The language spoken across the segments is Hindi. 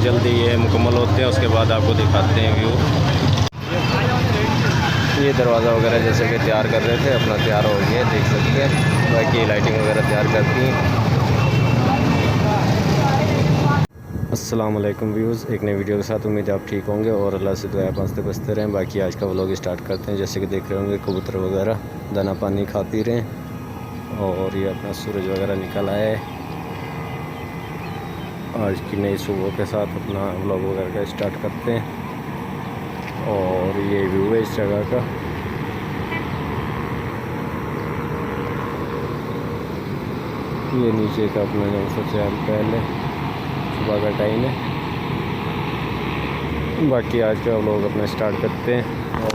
जल्दी ये मुकम्मल होते हैं, उसके बाद आपको दिखाते हैं व्यू। ये दरवाज़ा वगैरह जैसे कि तैयार कर रहे थे, अपना तैयार हो गया, देख सकते हैं। बाकी लाइटिंग वगैरह तैयार करती हैं। अस्सलाम वालेकुम व्यूज़, एक नई वीडियो के साथ उम्मीद है आप ठीक होंगे और अल्लाह से दुआ पास्ते बसते रहें। बाकी आज का व्लॉग स्टार्ट करते हैं। जैसे कि देख रहे होंगे कबूतर वगैरह दाना पानी खा पी रहे हैं और ये अपना सूरज वगैरह निकल आया है। आज की नई सुबह के साथ अपना व्लॉग वगैरह का स्टार्ट करते हैं। और ये व्यू है इस जगह का। ये नीचे का अपना जो सबसे पहले सुबह का टाइम है। बाकी आज का व्लॉग अपना स्टार्ट करते हैं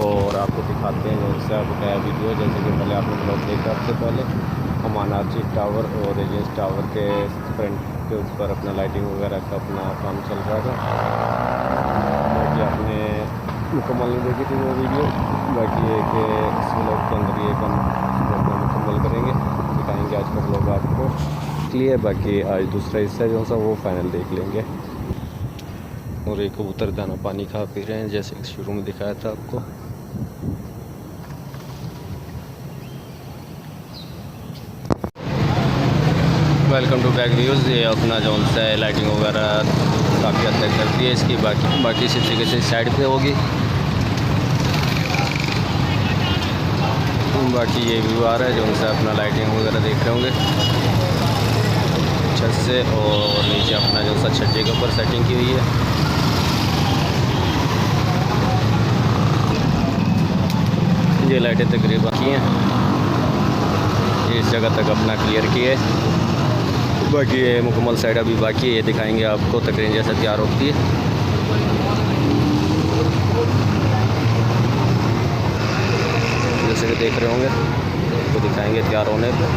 और आपको दिखाते हैं जो सा बताया वीडियो। जैसे कि पहले आपने व्लॉग देखा, सबसे पहले अमानाची टावर और रेजेंस टावर के फ्रंट के ऊपर अपना लाइटिंग वगैरह का अपना काम चल रहा था। बाकी आपने मुकम्मल नहीं देखी थी वो वीडियो। बाकी है कि इस व्लॉग के अंदर ये काम मुकम्मल करेंगे, दिखाएंगे आज का व्लॉग आपको क्लियर। बाकी आज दूसरा हिस्सा जो सा वो फाइनल देख लेंगे। और एक कबूतर दाना पानी खा पी रहे हैं जैसे शुरू में दिखाया था आपको। Welcome to back views. ये अपना जो सा है लाइटिंग वगैरह काफ़ी हद तक करती है इसकी। बाकी इसी तरीके से साइड पे होगी। बाकी ये व्यू आ रहा है जो सा अपना लाइटिंग वगैरह देख रहे होंगे छत से। और नीचे अपना जो सा छज्जे के ऊपर सेटिंग की हुई है। ये लाइटें तकरीबन की हैं, इस जगह तक अपना क्लियर की है। बाकी ये मुकम्मल साइड अभी बाकी है, ये दिखाएंगे आपको तकरीबन जैसा तैयार होती है। जैसे कि देख रहे होंगे तो दिखाएंगे तैयार होने पर।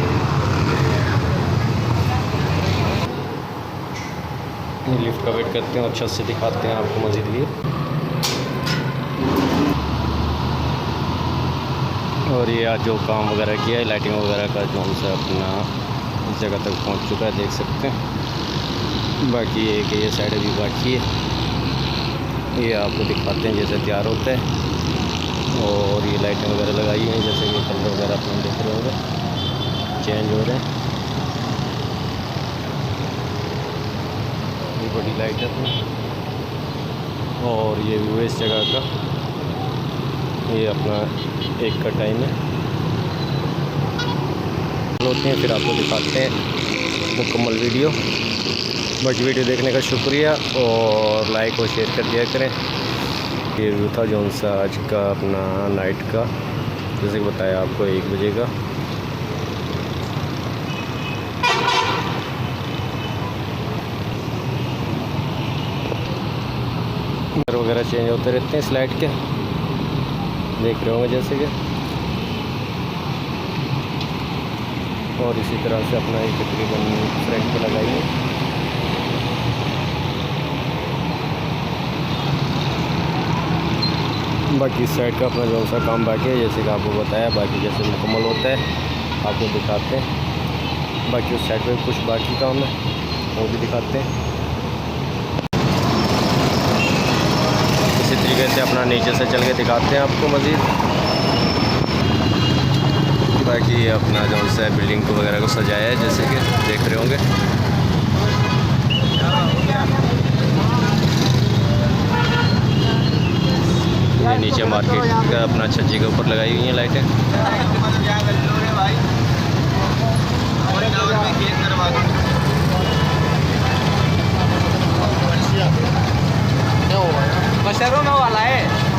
लिफ्ट का वेट करते हैं और छत से दिखाते हैं आपको मज़ीद व्यू। और ये आज जो काम वगैरह किया है लाइटिंग वगैरह का जो हमसे अपना इस जगह तक पहुंच चुका है, देख सकते हैं। बाकी ये कि ये साइड अभी बाकी है, ये आपको दिखाते हैं जैसे तैयार होता है। और ये लाइटें वगैरह लगाई हैं जैसे कि कलर वगैरह अपने देख रहे होंगे चेंज हो रहे हैं। ये बड़ी लाइट है अपनी। और ये व्यू है इस जगह का। ये अपना एक का टाइम है, होते हैं फिर आपको दिखाते हैं मुकम्मल वीडियो। बाकी वीडियो देखने का शुक्रिया और लाइक और शेयर कर दिया करें। ये व्यू था जो सा आज का अपना नाइट का, जैसे कि बताया आपको 1 बजे का। कलर वगैरह चेंज होते रहते हैं स्लाइड के, देख रहे होंगे जैसे कि। और इसी तरह से अपना एक तकरीबन फ्रंट पे लगाइए। बाकी इस साइड का अपना जो सा काम बाकी है जैसे कि आपको बताया। बाकी जैसे मुकम्मल होता है आपको दिखाते हैं। बाकी उस साइड पे कुछ बाकी काम है वो भी दिखाते हैं। इसी तरीके से अपना नीचे से चल के दिखाते हैं आपको मज़ीद। बाकी अपना जो सा बिल्डिंग को वगैरह को सजाया है जैसे कि देख रहे होंगे। ये नीचे मार्केट का अपना छज्जे के ऊपर लगाई हुई हैं लाइटें।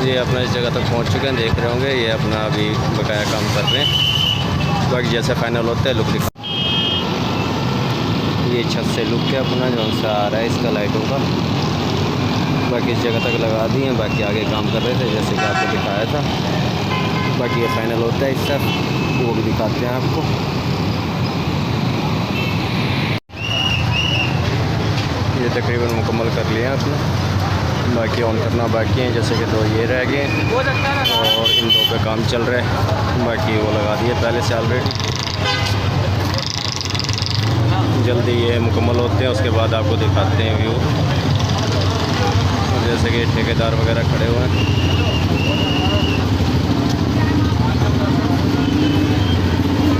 ये अपना इस जगह तक पहुंच चुके हैं, देख रहे होंगे। ये अपना अभी बकाया काम कर रहे हैं। बाकी जैसे फाइनल होता है लुक दिखा। ये छत से लुक है अपना जो सा आ रहा है इसका लाइटों का। बाकी इस जगह तक लगा दी हैं, बाकी आगे काम कर रहे थे जैसे कि आपको दिखाया था। बाकी ये फाइनल होता है इसका, वो भी दिखाते हैं आपको। ये तकरीबन मुकम्मल कर लिया आपने। बाकी ऑन करना बाकी है जैसे कि 2 ये रह गए और इन 2 पे काम चल रहा है। बाकी वो लगा दिए पहले से ऑलरेडी। जल्दी ये मुकम्मल होते हैं उसके बाद आपको दिखाते हैं व्यू। जैसे कि ठेकेदार वगैरह खड़े हुए हैं।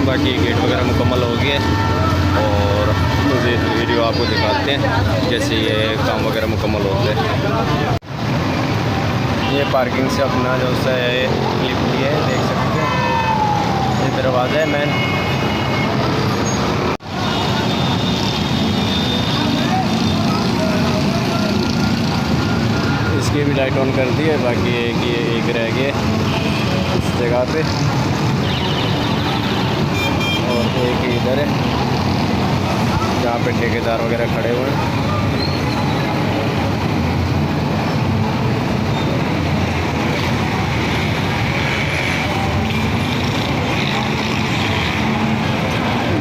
बाकी गेट वगैरह मुकम्मल हो गया है और मुझे वीडियो आपको दिखाते हैं जैसे ये काम वगैरह मुकम्मल होते हैं। ये पार्किंग से अपना जो सा है क्लिप लिए है, देख सकते हैं। ये दरवाज़ा है मेन। इसकी भी लाइट ऑन कर दी है। बाकी एक रह गए इस जगह पे और एक इधर है जहाँ पे ठेकेदार वगैरह खड़े हुए हैं।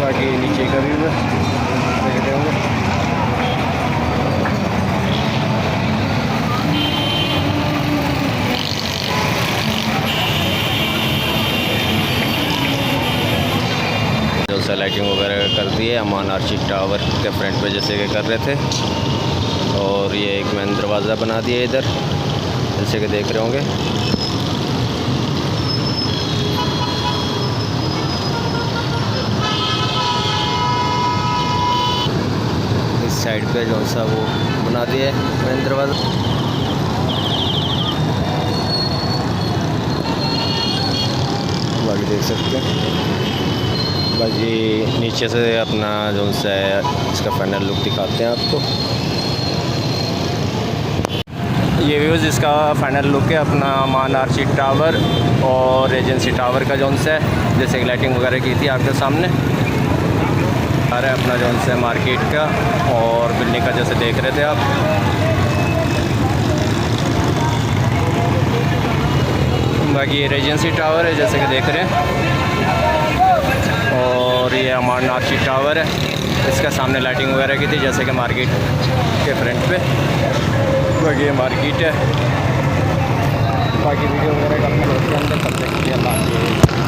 बाकी नीचे का भी देख रहे होंगे। जो सा लाइटिंग वगैरह कर दी है अमान आर्ची टावर के फ्रंट पे जैसे कि कर रहे थे। और ये एक मेन दरवाज़ा बना दिया इधर जैसे कि देख रहे होंगे। इस साइड पे जो सा वो बना दिया है मेन दरवाज़ा। बाकी देख सकते हैं। बाकी नीचे से अपना जो सा है इसका फाइनल लुक दिखाते हैं आपको। ये व्यूज़ इसका फाइनल लुक है अपना अमान आर्ची टावर और एजेंसी टावर का जो सा है जैसे कि लाइटिंग वगैरह की थी आपके सामने। आ रहा है अपना जो सा मार्केट का और बिल्डिंग का जैसे देख रहे थे आप। बाकी ये रेजेंसी टावर है जैसे कि देख रहे हैं और ये अमान आर्ची टावर है। इसका सामने लाइटिंग वगैरह की थी जैसे कि मार्केट के फ्रंट पे। बाकी ये मार्केट है। बाकी वीडियो वगैरह का अपने दोस्त के अंदर तब तक के लिए अल्लाह हाफ़िज़।